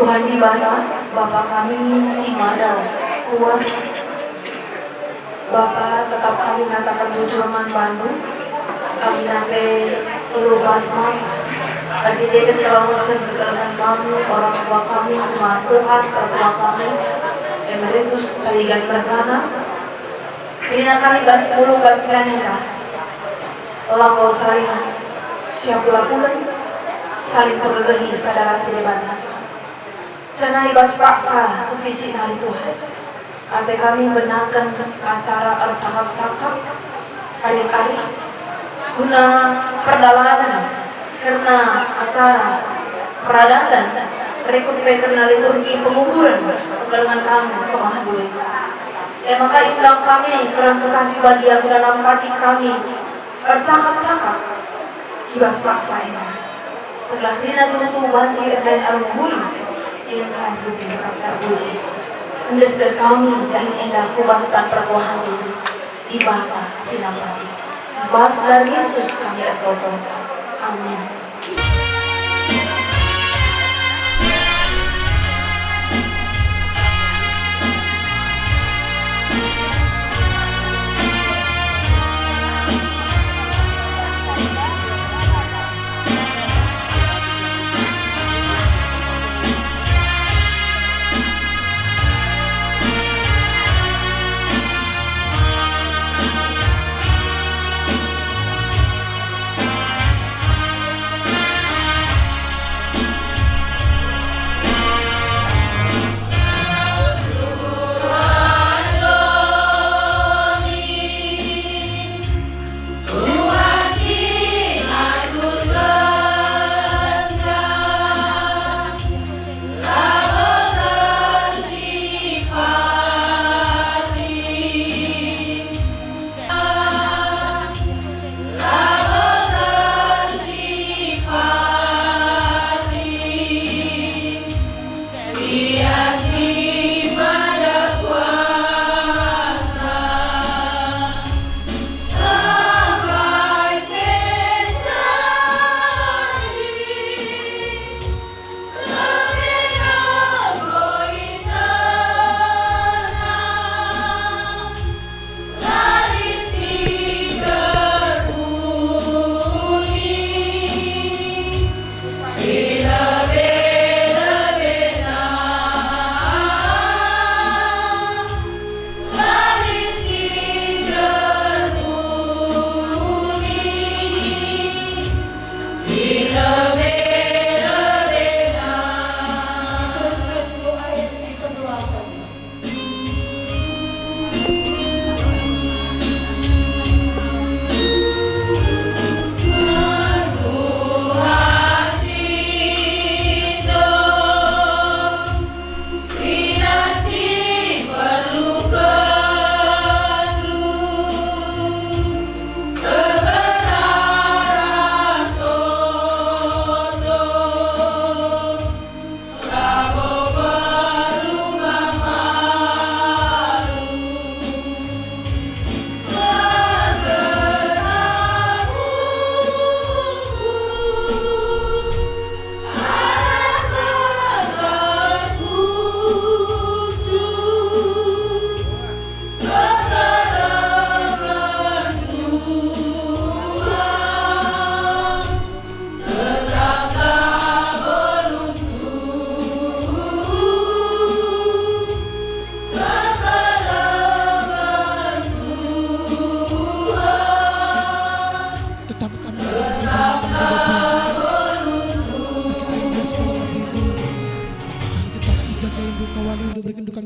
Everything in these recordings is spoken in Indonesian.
Tuhan di mana Bapa kami si Mada kuasa. Bapa tetap kami ngatakan bujuman Bandung. Kami nape lupas mata. Artikan kalau segala kami orang tua kami rumah Tuhan tertua kami emeritus taligan bergana. Kini kali baca 10 basilanera. Lalu saling siap bulan saling pegagahi saudara silebana. Cenah ibas paksa ketisi hari Tuhan. Ate kami benarkan acara ercakap-cakap hari-hari guna perdalanan karena acara peradaban rekod karena liturgi penguburan penggalangan kami kemahan dulu. Maka undang kami kerana kesasi badia guna nampati kami ercakap-cakap ibas paksa ini. Setelah rina tutu banjir dan alumuli indah bumi terpuji. Mendesak kami dan indah kubas dan perkuahan ini di bawah sinapati. Bas dari Yesus kami berdoa. Amin.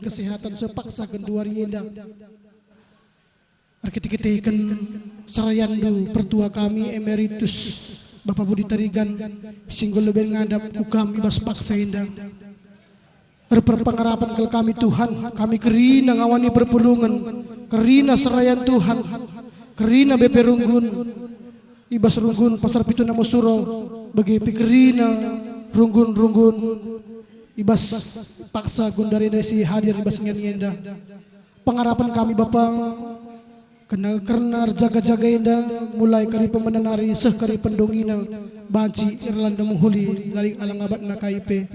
Kesehatan sepaksa kedua rienda. Arkitiketekan sarayandu pertua kami emeritus Bapak Budi Tarigan singgol lebih ngadap ku kami bas paksa indang. Berpengarapan ke kami Tuhan, kami kerina ngawani perpulungan, kerina serayan Tuhan, kerina BP Runggun, ibas Runggun pasar pitu namo suro, bagi pikerina Runggun, ibas paksa gundari desi hadir ibas ngenda. Pengarapan kami Bapak, karena jaga-jaga indah, mulai kari pemenanari, sekari pendongina, banci Irlanda muhuli laling alang abat na kaipe.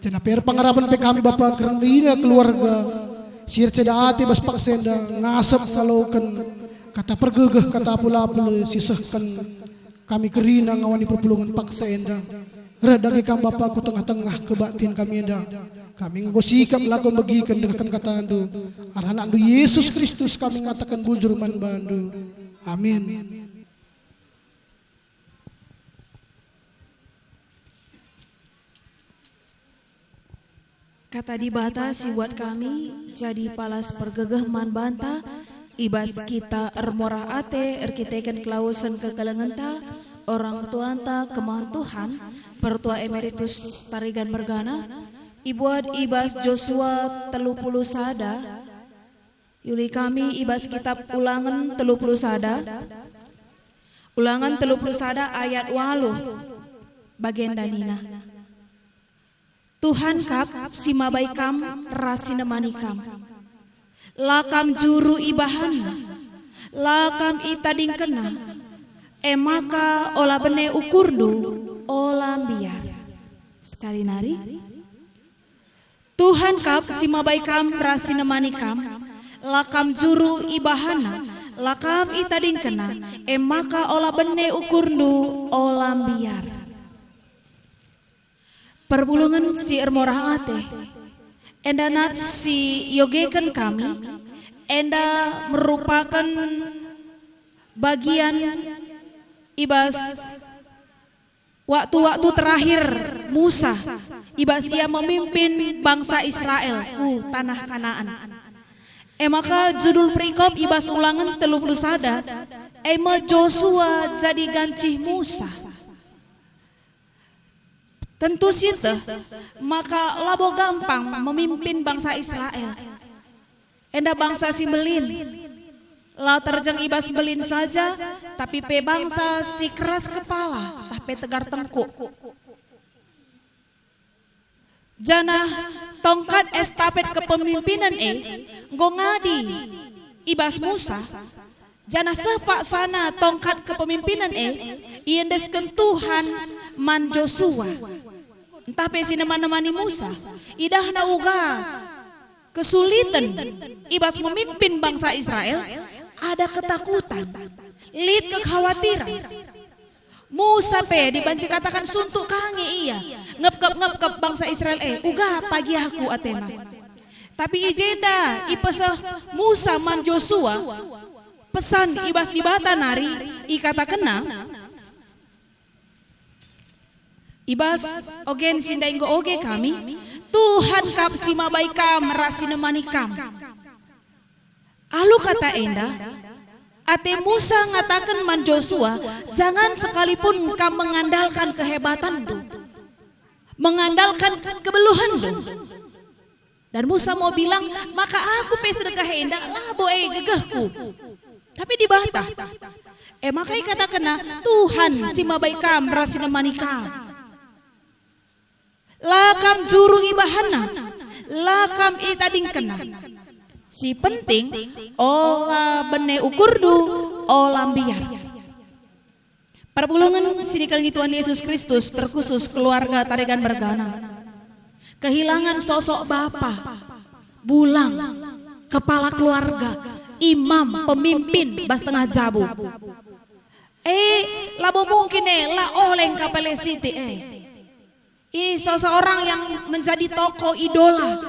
Jana per pangarapan pe kami Bapa kerina keluarga. Sir ceda ati bas paksenda ngasap kalaukan kata pergegeh kata pula-pula sisahkan kami kerina ngawani perpulungan paksenda. Redagi kam Bapa ku tengah-tengah kebatin kami enda. Kami ngosikap lakon bagikan degakan kata andu. Arhana andu Yesus Kristus kami ngatakan bujur man bandu. Amin. Kata dibatasi buat kami jadi palas pergegeh man banta ibas kita ermorah ate erkiteken kelausan kekalengenta orang tuanta kemahan Tuhan pertua emeritus Tarigan Mergana ibuat ibas Joshua 30 sada yuli kami ibas kitab ulangan 30 sada ulangan 30 sada ayat 8 bagian danina Tuhan kap simabai kam rasina manikam lakam juru ibahana lakam itading kena emaka ola bene ukurdu ola biar sekali nari Tuhan kap simabai kam rasina manikam lakam juru ibahana lakam itading kena emaka ola bene ukurdu ola biar perpulungan si ermorah ate enda nat si yogekan kami enda merupakan bagian ibas waktu-waktu terakhir Musa ibas ia memimpin bangsa Israel ku tanah Kanaan maka judul perikop ibas ulangan 30 sada Joshua jadi gancih Musa. Tentu situ, maka labo gampang memimpin bangsa Israel. Enda bangsa si belin, la terjang ibas belin saja, tapi pe bangsa si keras kepala, tapi tegar tengkuk. Jana tongkat estafet kepemimpinan ngongadi ibas Musa. Jana sepak sana tongkat kepemimpinan iendesken Tuhan man Joshua. Entah pesi nemani Musa, idah na uga kesulitan ibas memimpin bangsa Israel, ada ketakutan, lid kekhawatiran. Musa pe dibanci katakan suntuk kange iya, ngep bangsa Israel uga pagi aku atema. Tapi ijenda ipesah Musa man Joshua pesan ibas di bata nari ikata kena ibas ogen sindainggo oge kami Tuhan kap simabai kam rasinemani kam alu kata enda ate Musa ngatakan man Joshua jangan sekalipun kam mengandalkan kehebatan du mengandalkan kebeluhan du dan Musa mau bilang maka aku pesedekah enda lah boe gegehku tapi dibantah maka kata kena Tuhan simabai kam rasinemani kam lakam juru ibahana, lakam itading kena. Si penting, ola bene ukurdu, ola biar. Perpulungan sinikal Tuhan Yesus Kristus terkhusus keluarga Tarigan Mergana. Kehilangan sosok bapa, bulang, kepala keluarga, imam, pemimpin, bas tengah jabu. Labo mungkin la oleng kapele siti Ini seseorang yang menjadi tokoh idola.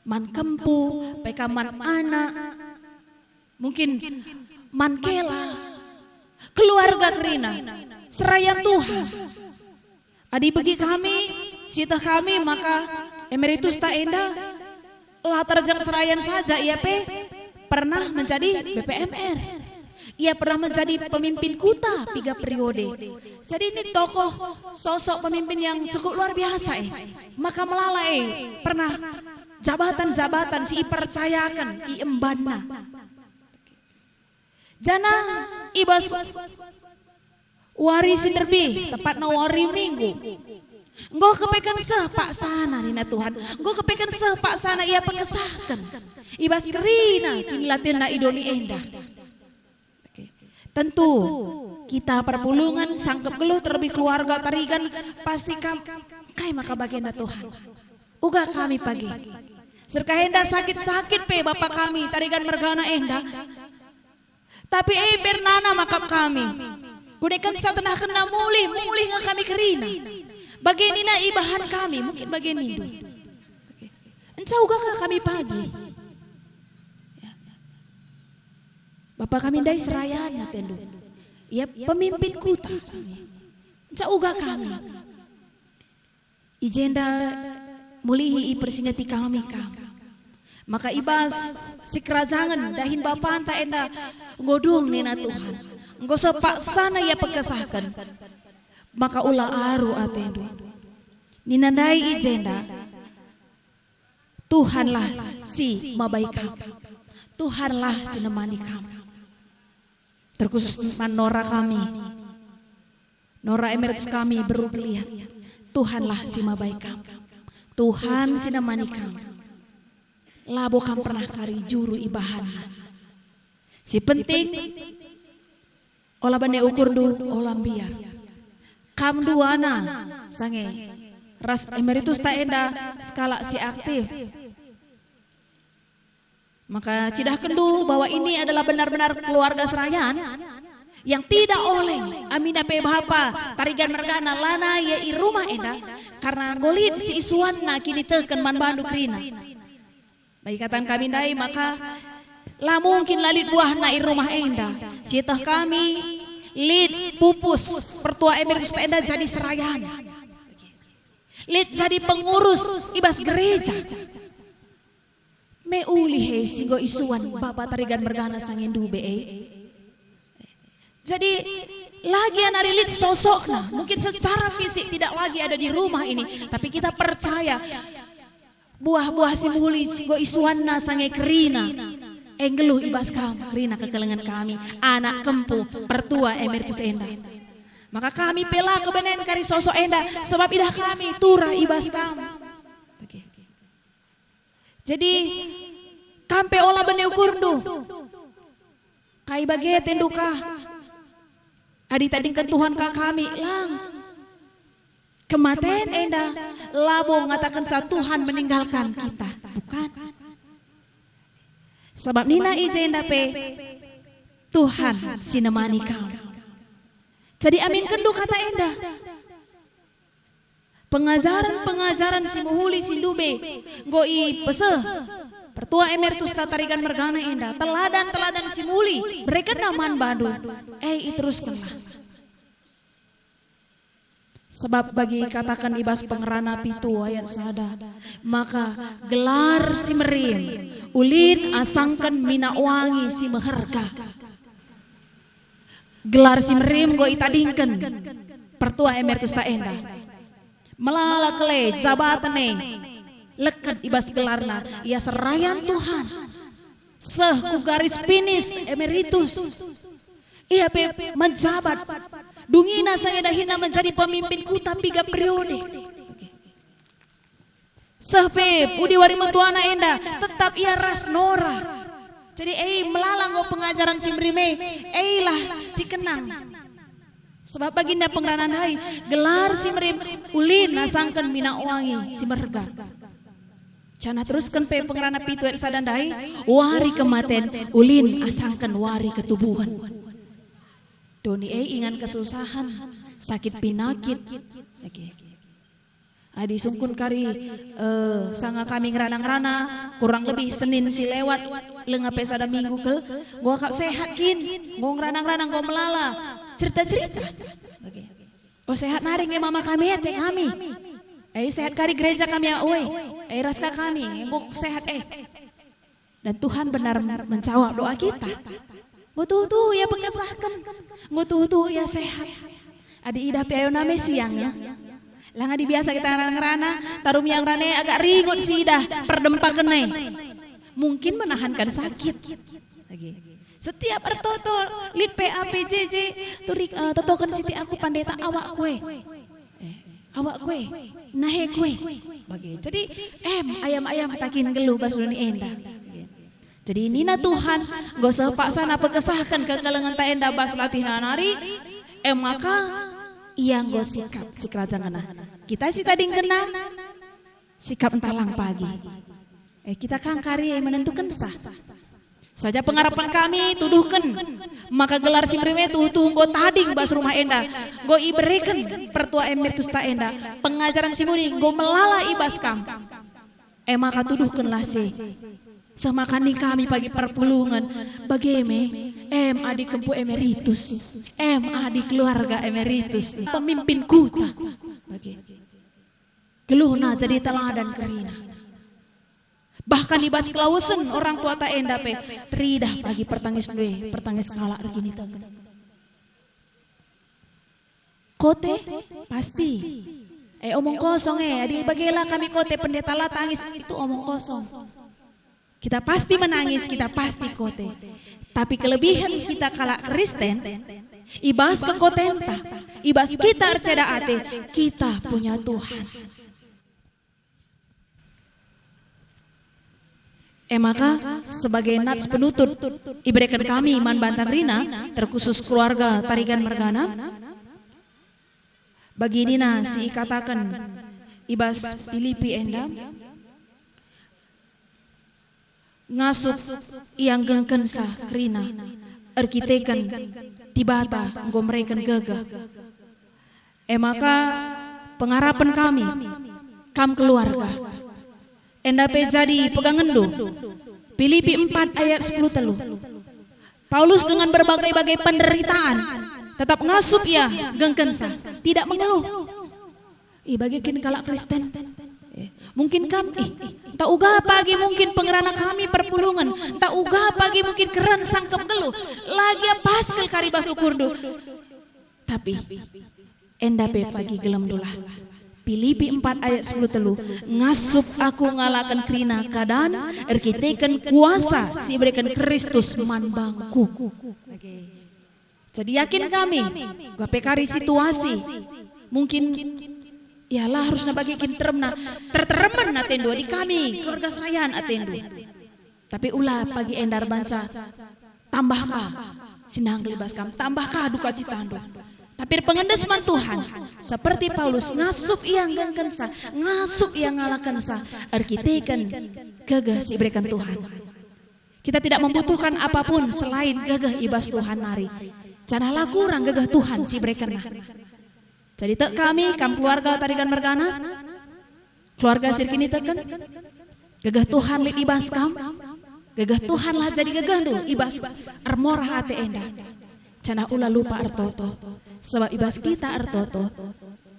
Man kempu, pekaman anak, mungkin man kela, keluarga kerina, seraya Tuhan. Adi bagi kami, sitah kami maka emeritus tak enda, lah terjang serayan saja ia pernah menjadi BPMR. Ia pernah menjadi pemimpin kuta 3 periode. Jadi ini tokoh sosok pemimpin yang cukup luar biasa Maka melala pernah jabatan-jabatan si percayakan iembana. Jana ibas wari sinderbi tepat na wari minggu. Nggo kepekan sepak sana nina Tuhan. Nggo kepekan sepak sana ia pengesahkan. Ibas kerina kini latin na idoli endah. Tentu kita perpulungan sangkep geluh terlebih keluarga tarigan pasti kai maka bagian Tuhan. Uga kami pagi. Serka enda sakit-sakit pe bapak kami tarigan mergana enda. Tapi bernana makap kami. Gunakan satanah kena mulih nga kami kerina. Bagian ina ibahan kami mungkin bagian itu. Encau uga kami pagi. Bapak kami dai serayan natendu. Ya pemimpin kuta. Encau uga kami. Ijenda mulihi persingati kami kam. Maka ibas si kerazangan dahin bapak anta enda ngodung nina Tuhan. Engko sepak sana ya pekesahkan. Maka ulah aru atendu. Ninandai ijenda. Tuhanlah si mabaikam. Tuhanlah si nemani kami. Terkhusus Nora kami. Nora emeritus kami beruklian. Tuhanlah si mabaikam. Tuhan si nemani kami. Labo kam pernah kari juru ibahan. Si penting olah bane ukur du olah biar. Kam duana sange ras emeritus ta enda skala si aktif. Maka cidah kendu bahwa ini adalah benar-benar keluarga serayan yang tidak oleh amina pe bapa tarigan mergana lana ya i rumah enda karena golid si isuan na kini teken man bandu krina. Baik katan kami dai maka lah mungkin lalit buah na i rumah enda. Sietah kami lid pupus pertua emeritus enda jadi serayan. Lid jadi pengurus ibas gereja. Meuli singgo isuan bapak tarigan mergana sangin dube. Jadi lagi anarilit sosokna mungkin secara fisik tidak lagi ada di rumah ini, tapi kita percaya buah-buah si muli singgo isuanna sange kerina enggeluh ibas kam kerina kekelengan kami anak kempu pertua emeritus enda. Maka kami pela kebenen kari sosok enda sebab idah kami turah ibas kam. Jadi kampe olah bene ukurdu kai baget enduka adi tadingkan Tuhan ka kami lang kematian enda labo ngatakan sa Tuhan meninggalkan kita bukan sebab nina ijenda pe Tuhan sinemani kami. Jadi amin kendu kata enda pengajaran si muhuli si lube goi peseh pertua emeritus tarigan mergana enda teladan si muli mereka naman badu teruskanlah sebab bagi katakan ibas pengerana pitu ayat sada maka gelar si merim ulin asangkan mina wangi si meherga gelar si merim go itadingkan pertua emeritus ta enda melala kele jabatane leket ibas gelarna ia serayan Tuhan seh ku garis finish emeritus ia pe menjabat dungina saya dahina menjadi pemimpin kuta 3 periode seh pe udi wari mentuana enda tetap ia ras Nora jadi melalang go pengajaran si mrime lah si kenang sebab baginda pengranan hai gelar si mrim ulin nasangkan mina wangi si merga. Cana teruskan pe pengerana pitu sadandai wari kematen ulin asangkan wari ketubuhan. Doni ingan kesusahan sakit pinakit. Adi sungkun kari sanga kami ngerana-ngerana kurang lebih Senin si lewat lengape sada minggu kel gua kap sehat kin gua ngerana-ngerana gua melala cerita-cerita. Gua sehat naring mama kami teh kami. Sehat kari gereja kami ya raska kami embok sehat dan Tuhan benar menjawab doa kita. Ngutuh ya pengesahkan ngutuh ya sehat adi ida pe ayona siangnya lang adi biasa kita ngerana tarum yang rane agak ringut si ida perdempa kene mungkin menahankan sakit setiap ertoto lit PAPJJ turik totokan siti aku pandeta awak kue awak kue nahe kue bagi jadi ayam-ayam takin geluh basuni enda jadi nina Tuhan gak sepak sana pekesahkan ke kalangan ta enda bas latih nari maka yang go sikap si kerajaan kena. Kita si tadi kena sikap entalang pagi. Kita kangkari menentukan sah. Saja pengharapan kami tuduhkan, maka gelar si merime tuh go tading bas rumah enda, go iberikan pertua emeritus ta enda, pengajaran si muni go melala ibas kam. Maka tuduhkanlah si. Semakani kami pagi perpulungan, bageme, adik kempu emeritus, adik keluarga emeritus, pemimpin kuta, bagi. Geluhna jadi teladan kerina. Bahkan ibas kelausen orang tua ta enda pe tridah pagi pertangis due, pertangis kala regini tengah. Kote pasti. Omong kosong adik bagilah kami kote pendeta lah tangis itu omong kosong. Kita pasti menangis, kita pasti kote. Tapi kelebihan kita kala Kristen, ibas ke kotenta, ibas kita arceda ate, kita punya Tuhan. Maka sebagai nats penutup iberikan kami iman bantang rina terkhusus keluarga Tarigan Mergana. Begini si katakan ibas Filipi enda ngasup yang gengken sa rina arkiteken tibata ngomreken gagah. Maka pengharapan kami kam keluarga enda pe jadi pegangan do. Filipi 4 ayat 10 telu. Paulus dengan berbagai-bagai penderitaan tetap ngasup ya gengkensa, tidak mengeluh. Bagikin kalak Kristen. Mungkin kami tak uga pagi mungkin pengerana kami perpulungan, tak uga pagi mungkin keran sangkep geluh. Lagi paskel karibas ukur do. Tapi enda pe pagi gelem dolah. Filipi 4 ayat 10 telu. Ngasup aku ngalakan krina kadan erkiteken kuasa si berikan Kristus manbangku. Jadi yakin kami gua pekari situasi mungkin ialah harus nabagikin tertereman atendo di kami keluarga serayan atendo. Tapi ulah pagi endar banca tambahkah sinang gelibas kam tambahkah duka citando. Tapi pengendesman Tuhan seperti Paulus ngasup yang gengkensa, ngasup yang ngalakansa, arkiteken gagah si berikan Tuhan. Kita tidak membutuhkan apapun selain gagah ibas Tuhan nari. Canalah kurang gagah Tuhan si berikan. Jadi tek kami kam keluarga Tarigan Mergana, keluarga sirkini teken, gagah Tuhan lit ibas kam, gagah Tuhan lah jadi gagah do ibas armorah ate enda. Cana ulah lupa artoto. Sebab ibas kita artoto,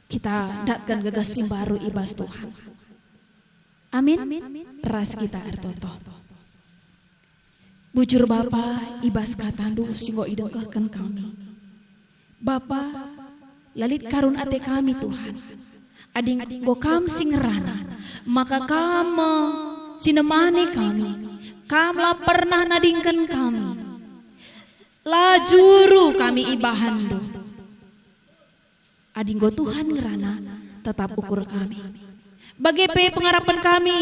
kita datkan gagah simbaru ibas Tuhan. Amin. Ras kita artoto. Bujur Bapa ibas katandu singgo idengkahkan kami. Bapa lalit karun ate kami Tuhan. Ading bokam singerana, maka kamu sinemani kami. Kamlah pernah nadingkan kami. Lajuru kami ibahando. Adinggo Tuhan ngerana tetap ukur kami. Bagi pengharapan kami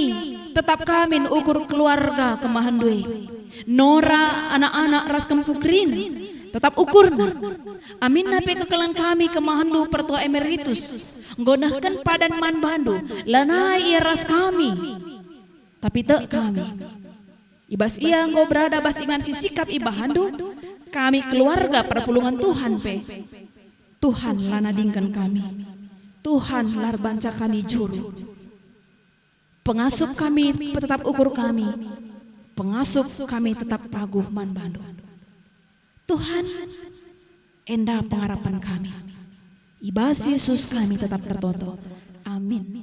tetap kami ukur keluarga kemahandui. Nora anak-anak ras kemfukrin tetap ukur. Amin nape kekelan kami kemahandu pertua emeritus. Nggonahkan padan man bandu lanai ia ras kami. Tapi tak kami. Ibas ia nggo berada bas iman si sikap ibahandu. Kami keluarga perpulungan Tuhan pe. Tuhan lanadingkan kami. Tuhan lar banca kami juru. Pengasup kami tetap ukur kami. Pengasup kami tetap paguh man bandu. Tuhan enda pengharapan kami. Ibas Yesus kami tetap tertoto. Amin.